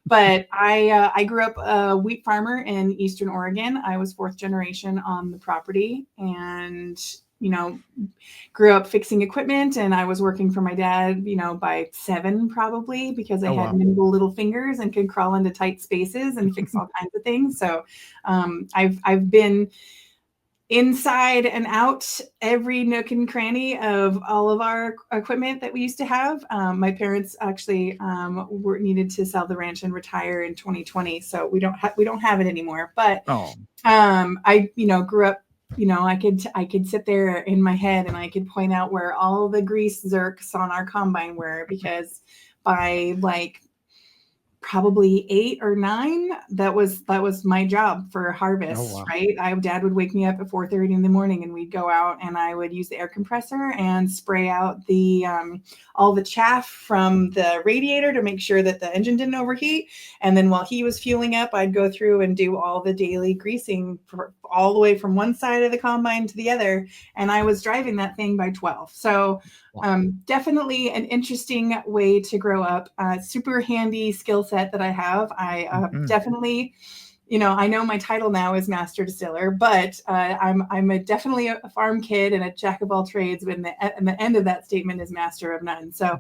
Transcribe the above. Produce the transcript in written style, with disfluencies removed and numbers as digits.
But I grew up a wheat farmer in Eastern Oregon. I was fourth generation on the property, and grew up fixing equipment, and I was working for my dad, by 7 probably, because I Oh, had wow. nimble little fingers and could crawl into tight spaces and fix all kinds of things. So I've been inside and out every nook and cranny of all of our equipment that we used to have. My parents actually needed to sell the ranch and retire in 2020, so we don't have it anymore. But Oh, I grew up. I could sit there in my head and I could point out where all the grease zerks on our combine were, because by like probably 8 or 9, that was my job for oh, harvest, wow. right? Dad would wake me up at 4:30 in the morning, and we'd go out, and I would use the air compressor and spray out the all the chaff from the radiator to make sure that the engine didn't overheat. And then while he was fueling up, I'd go through and do all the daily greasing all the way from one side of the combine to the other, and I was driving that thing by 12. So definitely an interesting way to grow up. Super handy skill set that I have. I Mhm. definitely, I know my title now is master distiller, but I'm definitely a farm kid and a jack of all trades. When the end of that statement is master of none. So